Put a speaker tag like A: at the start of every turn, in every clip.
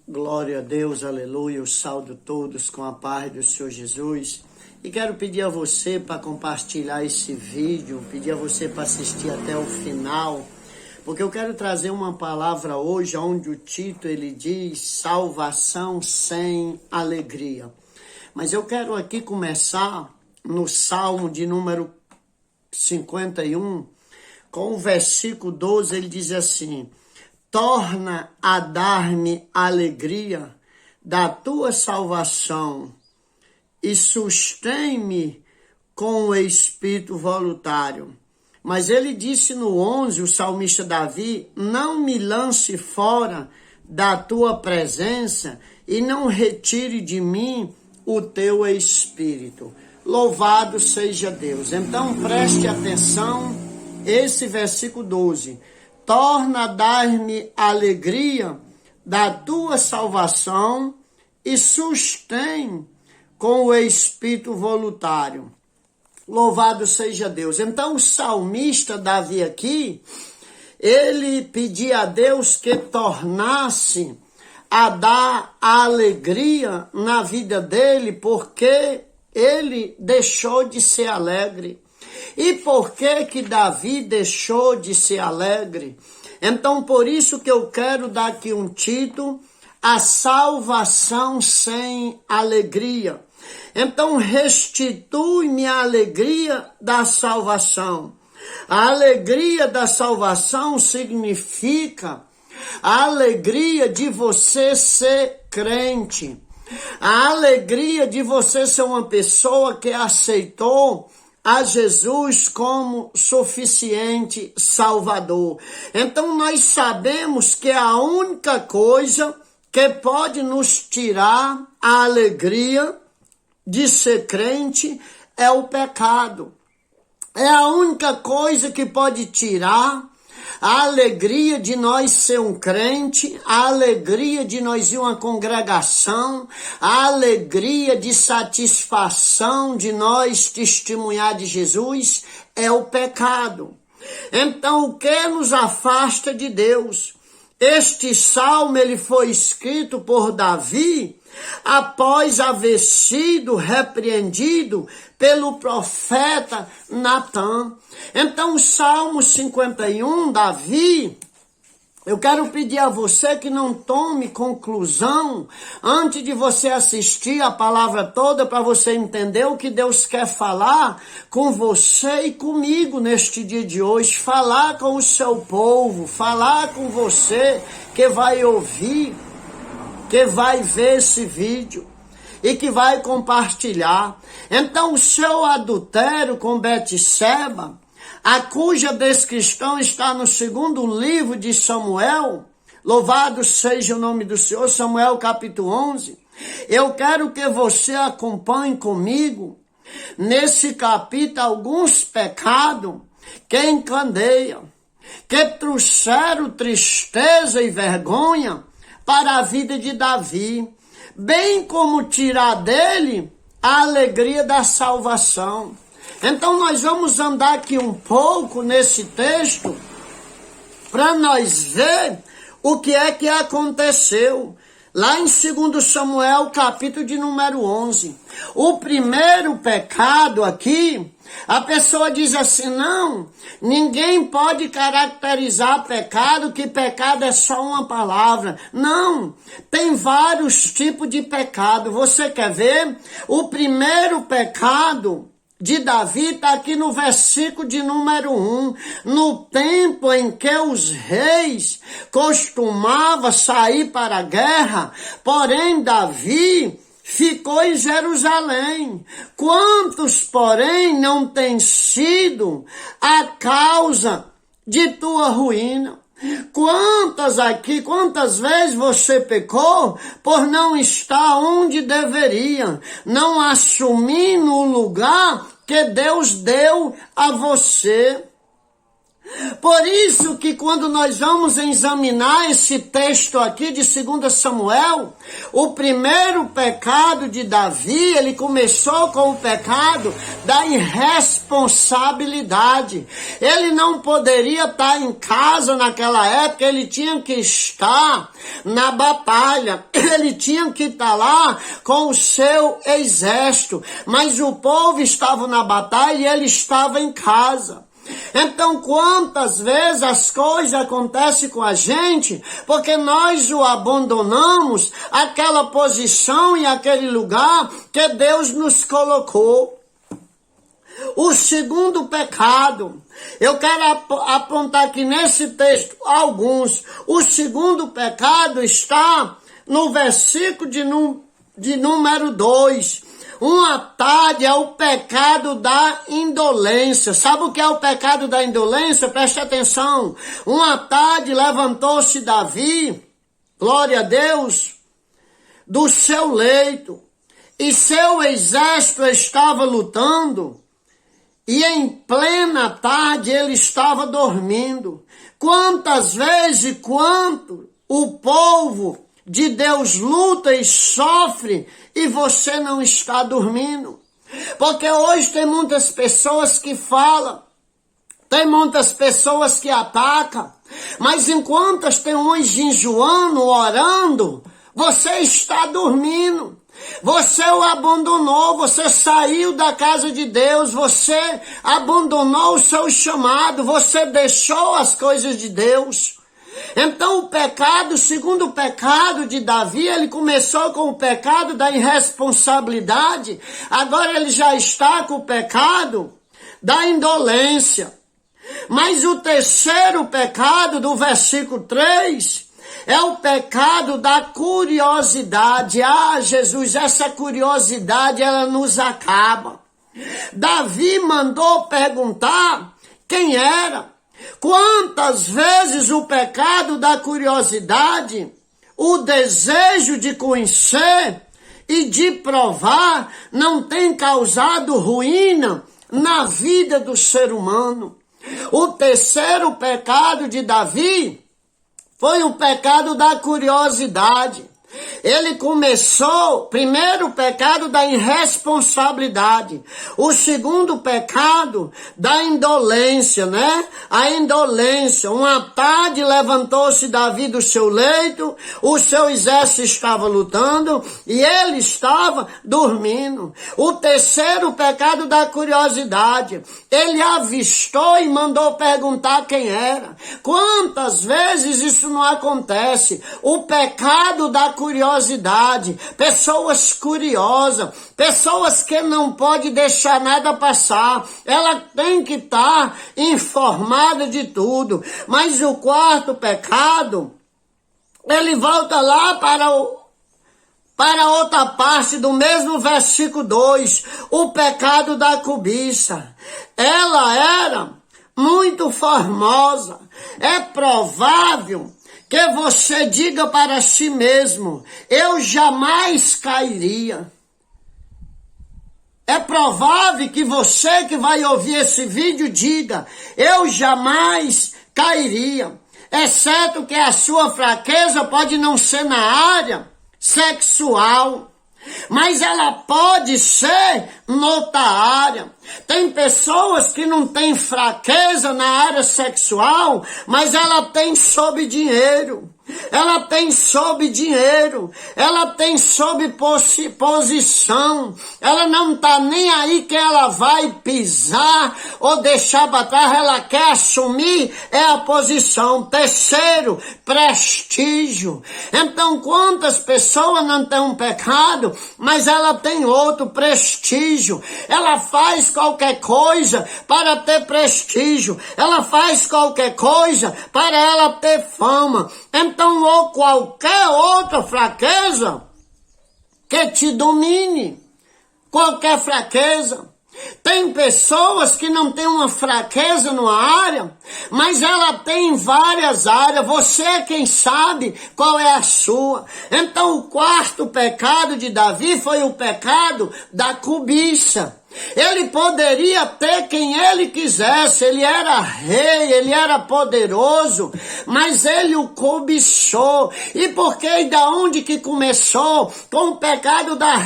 A: Glória a Deus, aleluia, eu saúdo todos com a paz do Senhor Jesus. E quero pedir a você para compartilhar esse vídeo, pedir a você para assistir até o final, porque eu quero trazer uma palavra hoje, onde o título ele diz, salvação sem alegria. Mas eu quero aqui começar no Salmo de número 51, com o versículo 12, ele diz assim: torna a dar-me alegria da tua salvação e sustém-me com o espírito voluntário. Mas ele disse no 11, o salmista Davi, não me lance fora da tua presença e não retire de mim o teu espírito. Louvado seja Deus. Então preste atenção, esse versículo 12. Torna a dar-me alegria da tua salvação e sustém com o espírito voluntário. Louvado seja Deus. Então o salmista Davi aqui, ele pedia a Deus que tornasse a dar a alegria na vida dele, porque ele deixou de ser alegre. E por que Davi deixou de ser alegre? Então, por isso que eu quero dar aqui um título, a salvação sem alegria. Então, restitui-me a alegria da salvação. A alegria da salvação significa a alegria de você ser crente. A alegria de você ser uma pessoa que aceitou a Jesus como suficiente Salvador. Então nós sabemos que a única coisa que pode nos tirar a alegria de ser crente é o pecado. É a única coisa que pode tirar a alegria de nós ser um crente, a alegria de nós ir uma congregação, a alegria de satisfação de nós testemunhar de Jesus é o pecado. Então, o que nos afasta de Deus? Este salmo ele foi escrito por Davi após haver sido repreendido pelo profeta Natan. Então, o Salmo 51, Davi, eu quero pedir a você que não tome conclusão antes de você assistir a palavra toda, para você entender o que Deus quer falar com você e comigo neste dia de hoje, falar com o seu povo, falar com você que vai ouvir, que vai ver esse vídeo e que vai compartilhar. Então, o seu adultério com Betseba, a cuja descrição está no segundo livro de Samuel, louvado seja o nome do Senhor, Samuel capítulo 11, eu quero que você acompanhe comigo, nesse capítulo, alguns pecados que encandeiam, que trouxeram tristeza e vergonha para a vida de Davi, bem como tirar dele a alegria da salvação. Então nós vamos andar aqui um pouco nesse texto para nós ver o que é que aconteceu. Lá em 2 Samuel, capítulo de número 11. O primeiro pecado aqui, a pessoa diz assim, não, ninguém pode caracterizar pecado, que pecado é só uma palavra. Não, tem vários tipos de pecado. Você quer ver? O primeiro pecado de Davi está aqui no versículo de número 1. No tempo em que os reis costumavam sair para a guerra, porém Davi ficou em Jerusalém. Quantos, porém, não tem sido a causa de tua ruína? Quantas vezes você pecou por não estar onde deveria, não assumindo o lugar que Deus deu a você? Por isso que quando nós vamos examinar esse texto aqui de 2 Samuel, o primeiro pecado de Davi, ele começou com o pecado da irresponsabilidade. Ele não poderia estar em casa naquela época, ele tinha que estar na batalha. ele tinha que estar lá com o seu exército, mas o povo estava na batalha e ele estava em casa. Então, quantas vezes as coisas acontecem com a gente porque nós o abandonamos, aquela posição e aquele lugar que Deus nos colocou. O segundo pecado, eu quero apontar aqui nesse texto alguns. O segundo pecado está no versículo de número 2. Uma tarde é o pecado da indolência. Sabe o que é o pecado da indolência? Preste atenção. Uma tarde levantou-se Davi, glória a Deus, do seu leito, e seu exército estava lutando, e em plena tarde ele estava dormindo. Quantas vezes, quanto o povo de Deus luta e sofre e você não está dormindo. Porque hoje tem muitas pessoas que falam, tem muitas pessoas que atacam, mas enquanto tem uns jejuando, orando, você está dormindo. Você o abandonou, você saiu da casa de Deus, você abandonou o seu chamado, você deixou as coisas de Deus. Então o pecado, o segundo pecado de Davi, ele começou com o pecado da irresponsabilidade, agora ele já está com o pecado da indolência. Mas o terceiro pecado do versículo 3 é o pecado da curiosidade. Ah, Jesus, essa curiosidade ela nos acaba. Davi mandou perguntar quem era. Quantas vezes o pecado da curiosidade, o desejo de conhecer e de provar não tem causado ruína na vida do ser humano? O terceiro pecado de Davi foi o pecado da curiosidade. Ele começou, primeiro, o pecado da irresponsabilidade. O segundo pecado da indolência, né? A indolência. Uma tarde levantou-se Davi do seu leito, o seu exército estava lutando e ele estava dormindo. O terceiro pecado da curiosidade. Ele avistou e mandou perguntar quem era. Quantas vezes isso não acontece? O pecado da curiosidade, pessoas curiosas, pessoas que não podem deixar nada passar, ela tem que estar informada de tudo. Mas o quarto pecado, ele volta lá para outra parte do mesmo versículo 2, o pecado da cobiça. Ela era muito formosa, é provável que você diga para si mesmo, eu jamais cairia. É provável que você que vai ouvir esse vídeo diga, eu jamais cairia. Exceto que a sua fraqueza pode não ser na área sexual, mas ela pode ser noutra área. Tem pessoas que não têm fraqueza na área sexual, mas ela tem sobre dinheiro. Ela tem sob dinheiro, ela tem sob posição, ela não está nem aí que ela vai pisar ou deixar para trás, ela quer assumir a posição. Terceiro, prestígio. Então, quantas pessoas não têm um pecado, mas ela tem outro, prestígio. Ela faz qualquer coisa para ter prestígio, ela faz qualquer coisa para ela ter fama. Então, ou qualquer outra fraqueza que te domine, qualquer fraqueza. Tem pessoas que não têm uma fraqueza numa área, mas ela tem em várias áreas. Você é quem sabe qual é a sua. Então o quarto pecado de Davi foi o pecado da cobiça. Ele poderia ter quem ele quisesse, ele era rei, ele era poderoso, mas ele o cobiçou. E por que e da onde que começou? Com o pecado da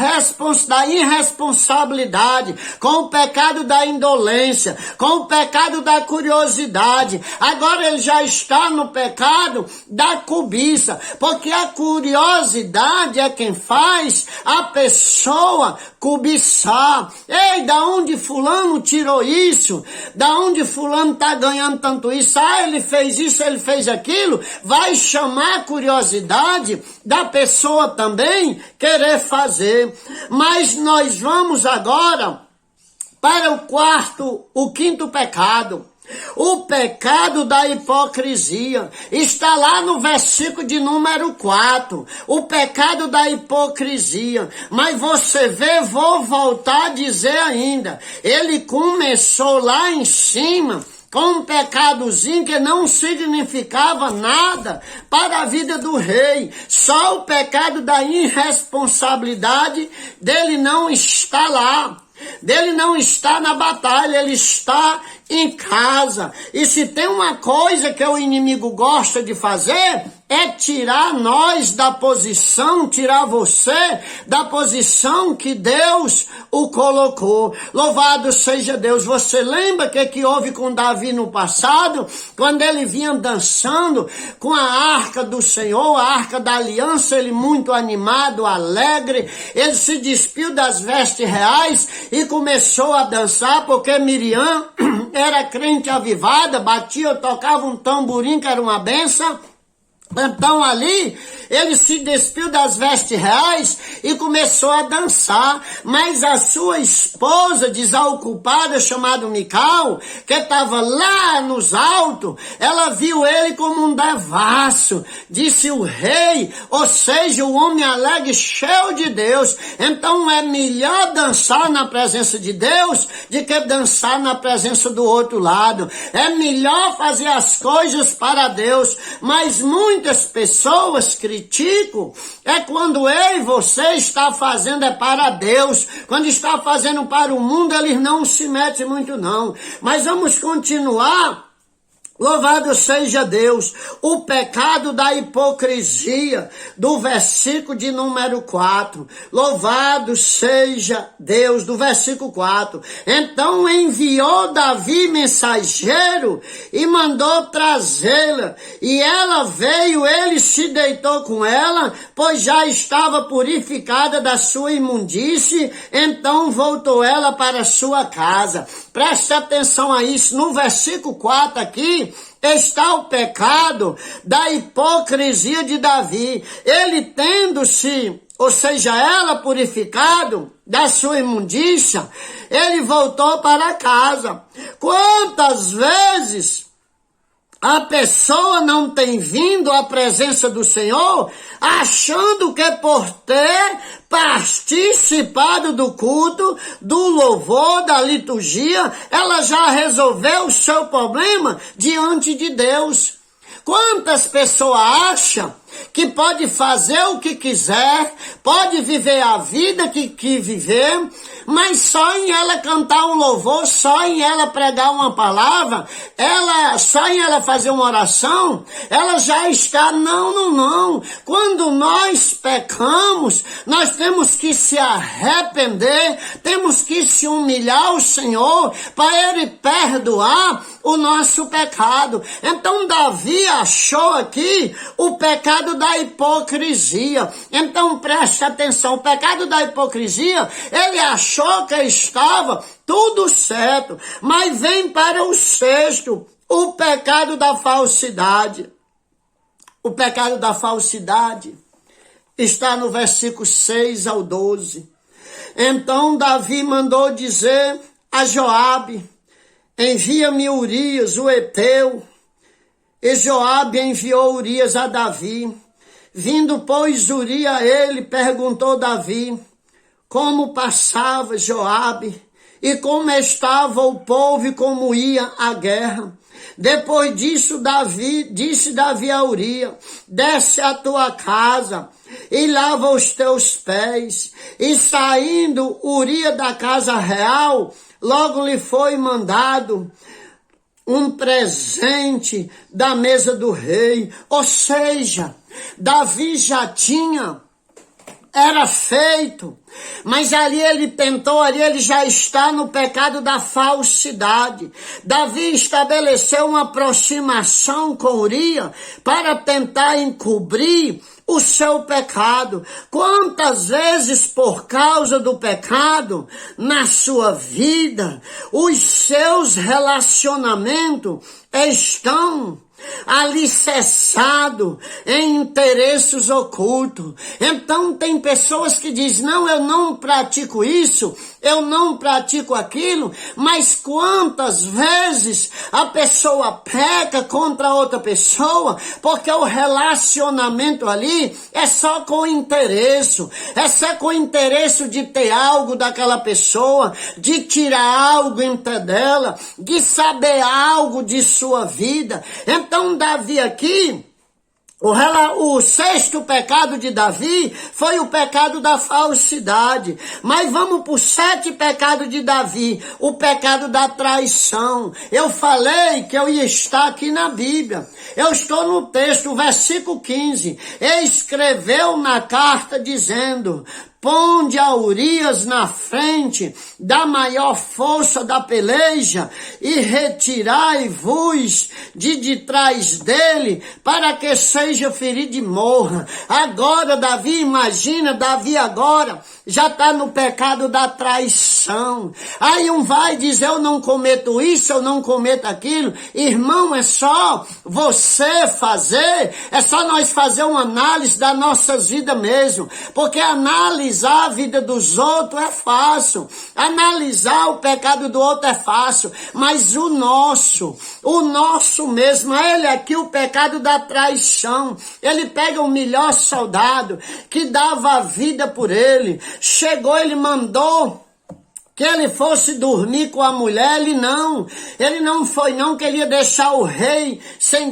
A: irresponsabilidade, com o pecado da indolência, com o pecado da curiosidade. Agora ele já está no pecado da cobiça, porque a curiosidade é quem faz a pessoa cobiçar. Ei, da onde fulano tirou isso? Da onde fulano está ganhando tanto isso? Ah, ele fez isso, ele fez aquilo. Vai chamar a curiosidade da pessoa também querer fazer. Mas nós vamos agora para o quinto pecado. O pecado da hipocrisia está lá no versículo de número 4. O pecado da hipocrisia. Mas você vê, vou voltar a dizer ainda. Ele começou lá em cima com um pecadozinho que não significava nada para a vida do rei. Só o pecado da irresponsabilidade dele não está lá. Dele não está na batalha, ele está em casa. E se tem uma coisa que o inimigo gosta de fazer, é tirar nós da posição, tirar você da posição que Deus o colocou. Louvado seja Deus. Você lembra o que houve com Davi no passado? Quando ele vinha dançando com a arca do Senhor, a arca da aliança, ele muito animado, alegre, ele se despiu das vestes reais e começou a dançar, porque Miriam era crente avivada, batia, tocava um tamborim que era uma benção. Então ali, ele se despiu das vestes reais e começou a dançar, mas a sua esposa desocupada, chamada Mical, que estava lá nos altos, ela viu ele como um devasso, disse o rei, ou seja, o homem alegre, cheio de Deus. Então é melhor dançar na presença de Deus do que dançar na presença do outro lado. É melhor fazer as coisas para Deus, mas muitas pessoas criticam é quando eu e você está fazendo é para Deus. Quando está fazendo para o mundo, eles não se metem muito não. Mas vamos continuar. Louvado seja Deus, o pecado da hipocrisia, do versículo de número 4. Louvado seja Deus, do versículo 4. Então enviou Davi mensageiro e mandou trazê-la. E ela veio, ele se deitou com ela, pois já estava purificada da sua imundície. Então voltou ela para sua casa. Preste atenção a isso, no versículo 4 aqui, está o pecado da hipocrisia de Davi. Ele tendo-se, ou seja, ela purificado da sua imundícia, ele voltou para casa. Quantas vezes a pessoa não tem vindo à presença do Senhor, achando que por ter participado do culto, do louvor, da liturgia, ela já resolveu o seu problema diante de Deus. Quantas pessoas acham que pode fazer o que quiser, pode viver a vida que viver, mas só em ela cantar um louvor, só em ela pregar uma palavra, só em ela fazer uma oração, ela já está, não. Quando nós pecamos, nós temos que se arrepender, temos que se humilhar ao Senhor para Ele perdoar o nosso pecado. Então Davi achou aqui o pecado da hipocrisia. Então preste atenção, o pecado da hipocrisia, ele achou que estava tudo certo, mas vem para o sexto, o pecado da falsidade. O pecado da falsidade está no versículo 6 ao 12. Então Davi mandou dizer a Joabe: envia-me Urias, o heteu. E Joabe enviou Urias a Davi. Vindo, pois, Urias a ele, perguntou Davi como passava Joabe e como estava o povo e como ia a guerra. Depois disso, disse Davi a Urias: desce à tua casa e lava os teus pés. E saindo Urias da casa real, logo lhe foi mandado um presente da mesa do rei. Ou seja, Davi já tinha, era feito, mas ali ele já está no pecado da falsidade. Davi estabeleceu uma aproximação com Urias para tentar encobrir o seu pecado. Quantas vezes, por causa do pecado na sua vida, os seus relacionamentos estão alicerçado em interesses ocultos. Então tem pessoas que dizem, não, eu não pratico isso, eu não pratico aquilo, mas quantas vezes a pessoa peca contra outra pessoa, porque o relacionamento ali é só com interesse, é só com interesse de ter algo daquela pessoa, de tirar algo entre dela, de saber algo de sua vida. Então Davi aqui, o sexto pecado de Davi foi o pecado da falsidade. Mas vamos para o 7 pecado de Davi, o pecado da traição. Eu falei que eu ia estar aqui na Bíblia. Eu estou no texto, versículo 15. Ele escreveu na carta dizendo: ponde a Urias na frente da maior força da peleja e retirai-vos de trás dele, para que seja ferido e morra. Agora Davi, imagina, Davi agora já está no pecado da traição. Aí um vai dizer, eu não cometo isso, eu não cometo aquilo. Irmão, é só você fazer, é só nós fazer uma análise das nossas vidas mesmo, porque análise analisar a vida dos outros é fácil, analisar o pecado do outro é fácil, mas o nosso mesmo, ele aqui, o pecado da traição, ele pega o melhor soldado que dava a vida por ele, chegou, ele mandou que ele fosse dormir com a mulher, ele não foi não, queria deixar o rei sem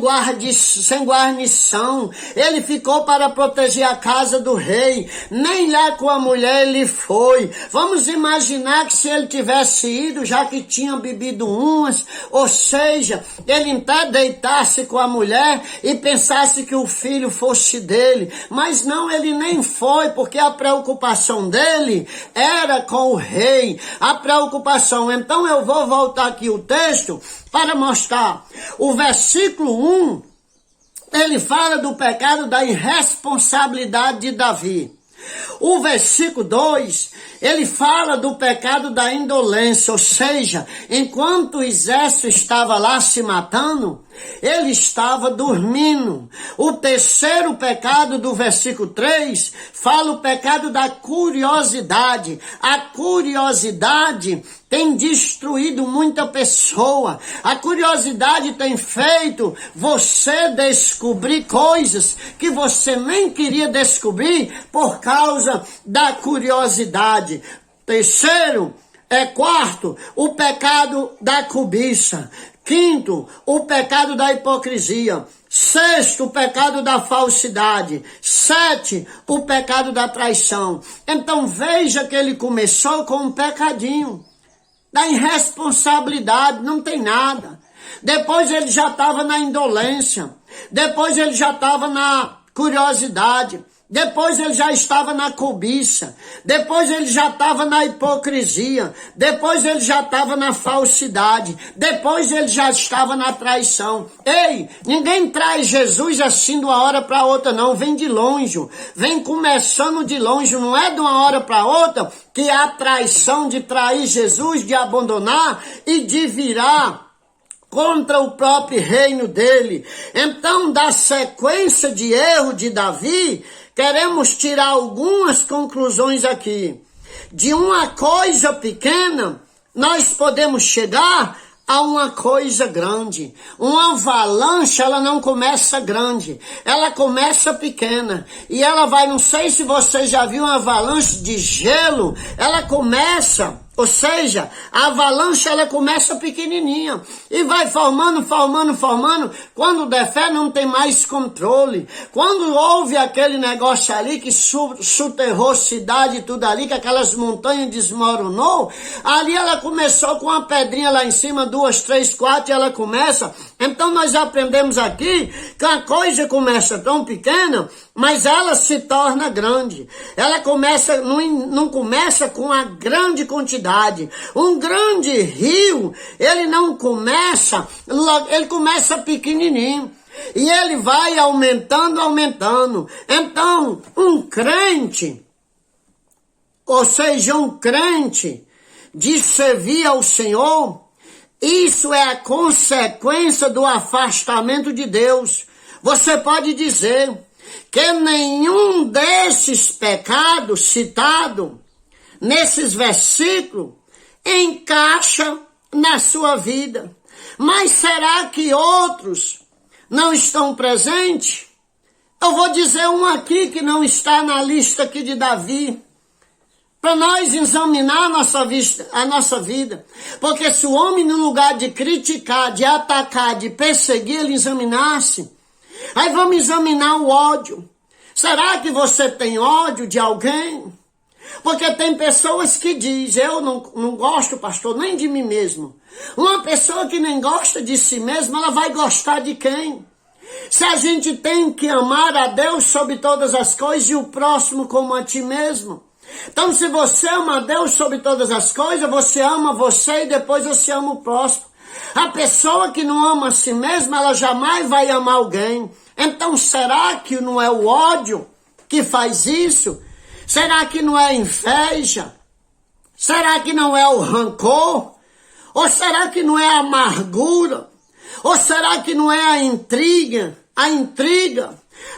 A: guarnição, ele ficou para proteger a casa do rei, nem lá com a mulher ele foi. Vamos imaginar que se ele tivesse ido, já que tinha bebido umas, ou seja, ele até deitasse com a mulher e pensasse que o filho fosse dele, mas não, ele nem foi, porque a preocupação dele era com o rei, a preocupação. Então eu vou voltar aqui o texto para mostrar. O versículo 1, ele fala do pecado da irresponsabilidade de Davi. O versículo 2, ele fala do pecado da indolência, ou seja, enquanto o exército estava lá se matando, ele estava dormindo. O terceiro pecado do versículo 3 fala o pecado da curiosidade. A curiosidade tem destruído muita pessoa. A curiosidade tem feito você descobrir coisas que você nem queria descobrir por causa da curiosidade. Quarto, o pecado da cobiça. Quinto, o pecado da hipocrisia. Sexto, o pecado da falsidade. 7, o pecado da traição. Então veja que ele começou com um pecadinho da irresponsabilidade, não tem nada. Depois ele já estava na indolência. Depois ele já estava na curiosidade. Depois ele já estava na cobiça, depois ele já estava na hipocrisia, depois ele já estava na falsidade, depois ele já estava na traição. Ei, ninguém traz Jesus assim de uma hora para outra não, vem de longe, vem começando de longe, não é de uma hora para outra que há traição de trair Jesus, de abandonar e de virar contra o próprio reino dele. Então, da sequência de erro de Davi, queremos tirar algumas conclusões aqui. De uma coisa pequena, nós podemos chegar a uma coisa grande. Uma avalanche, ela não começa grande, ela começa pequena. E ela vai, não sei se você já viu uma avalanche de gelo, ela começa Ou seja, a avalanche ela começa pequenininha e vai formando. Quando der fé não tem mais controle. Quando houve aquele negócio ali que soterrou cidade e tudo ali, que aquelas montanhas desmoronou, ali ela começou com uma pedrinha lá em cima, 2, 3, 4 e ela começa. Então nós aprendemos aqui que a coisa começa tão pequena, mas ela se torna grande. Ela começa, não começa com a grande quantidade. Um grande rio, ele não começa, ele começa pequenininho. E ele vai aumentando. Então, um crente, ou seja, um crente de servir ao Senhor, isso é a consequência do afastamento de Deus. Você pode dizer que nenhum desses pecados citados nesses versículos encaixa na sua vida. Mas será que outros não estão presentes? Eu vou dizer um aqui que não está na lista aqui de Davi, para nós examinar a nossa vida. Porque se o homem, no lugar de criticar, de atacar, de perseguir, ele examinasse, aí vamos examinar o ódio. Será que você tem ódio de alguém? Porque tem pessoas que dizem, eu não gosto, pastor, nem de mim mesmo. Uma pessoa que nem gosta de si mesma, ela vai gostar de quem? Se a gente tem que amar a Deus sobre todas as coisas e o próximo como a ti mesmo. Então, se você ama a Deus sobre todas as coisas, você ama você e depois você ama o próximo. A pessoa que não ama a si mesma, ela jamais vai amar alguém. Então, será que não é o ódio que faz isso? Será que não é a inveja? Será que não é o rancor? Ou será que não é a amargura? Ou será que não é a intriga,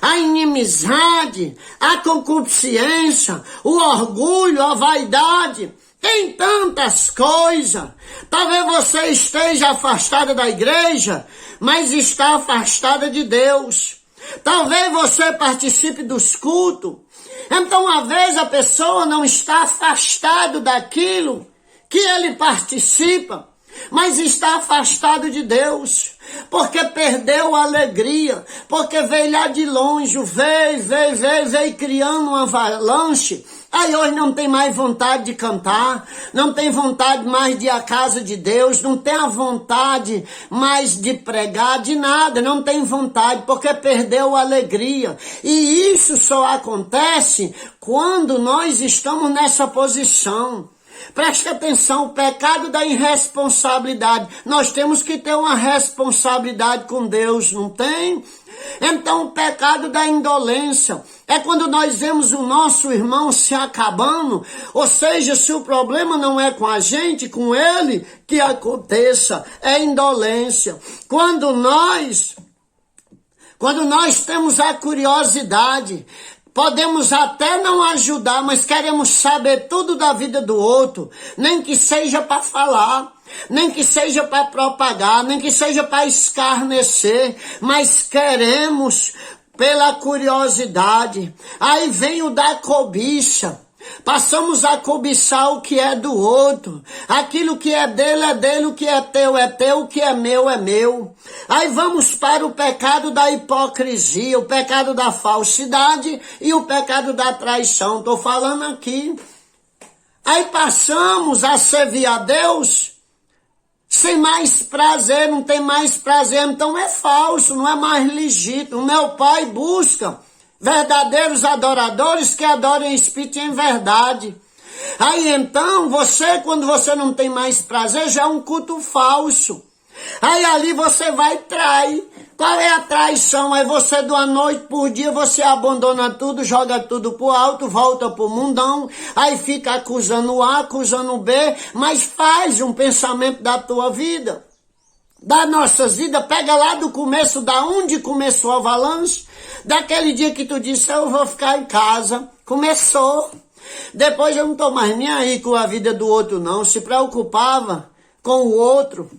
A: a inimizade, a concupiscência, o orgulho, a vaidade? Tem tantas coisas. Talvez você esteja afastada da igreja, mas está afastada de Deus. Talvez você participe dos cultos. Então, às vezes, a pessoa não está afastada daquilo que ele participa, mas está afastado de Deus, porque perdeu a alegria, porque veio lá de longe, veio criando uma avalanche. Aí hoje não tem mais vontade de cantar, não tem vontade mais de ir à casa de Deus, não tem a vontade mais de pregar, de nada, não tem vontade, porque perdeu a alegria. E isso só acontece quando nós estamos nessa posição. Preste atenção, o pecado da irresponsabilidade. Nós temos que ter uma responsabilidade com Deus, não tem? Então, o pecado da indolência é quando nós vemos o nosso irmão se acabando, ou seja, se o problema não é com a gente, com ele, que aconteça, é indolência. Quando nós temos a curiosidade, podemos até não ajudar, mas queremos saber tudo da vida do outro, nem que seja para falar, nem que seja para propagar, nem que seja para escarnecer, mas queremos pela curiosidade. Aí vem o da cobiça. Passamos a cobiçar o que é do outro. Aquilo que é dele, o que é teu, o que é meu. Aí vamos para o pecado da hipocrisia, o pecado da falsidade e o pecado da traição. Estou falando aqui. Aí passamos a servir a Deus sem mais prazer, não tem mais prazer. Então é falso, não é mais legítimo. Meu Pai busca verdadeiros adoradores que adorem em espírito e em verdade. Aí então, quando você não tem mais prazer, já é um culto falso. Aí ali você vai trair. Qual é a traição? Aí você, de uma noite por dia, você abandona tudo, joga tudo pro alto, volta pro mundão, aí fica acusando o A, acusando o B, mas faz um pensamento da tua vida, da nossas vidas. Pega lá do começo, da onde começou a avalanche, daquele dia que tu disse, eu vou ficar em casa. Começou. Depois eu não tô mais nem aí com a vida do outro, não. Se preocupava com o outro.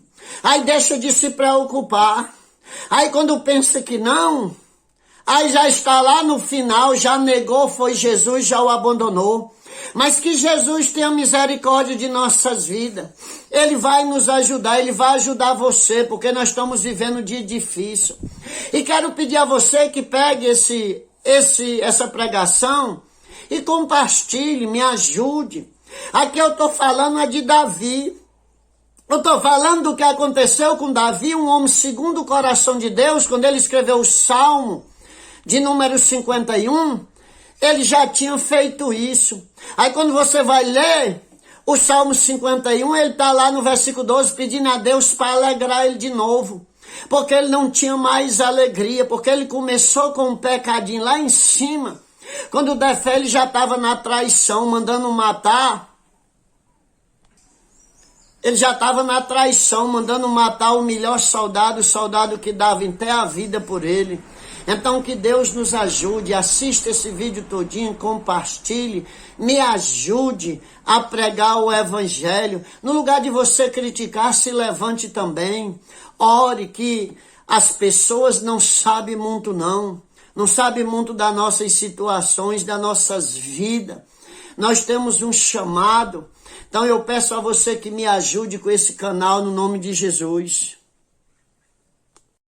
A: Aí deixa de se preocupar. Aí quando pensa que não, aí já está lá no final, já negou, foi Jesus, já o abandonou. Mas que Jesus tenha misericórdia de nossas vidas. Ele vai nos ajudar, Ele vai ajudar você, porque nós estamos vivendo um dia difícil. E quero pedir a você que pegue essa pregação e compartilhe, me ajude. Aqui eu estou falando é de Davi. Eu estou falando do que aconteceu com Davi, um homem segundo o coração de Deus, quando ele escreveu o Salmo de número 51, ele já tinha feito isso. Aí quando você vai ler o Salmo 51, ele está lá no versículo 12 pedindo a Deus para alegrar ele de novo. Porque ele não tinha mais alegria, porque ele começou com um pecadinho lá em cima. Quando der fé, ele já estava na traição, mandando matar. Ele já estava na traição, mandando matar o melhor soldado, o soldado que dava até a vida por ele. Então que Deus nos ajude, assista esse vídeo todinho, compartilhe, me ajude a pregar o evangelho. No lugar de você criticar, se levante também. Ore, que as pessoas não sabem muito não sabem muito das nossas situações, das nossas vidas. Nós temos um chamado. Então eu peço a você que me ajude com esse canal no nome de Jesus.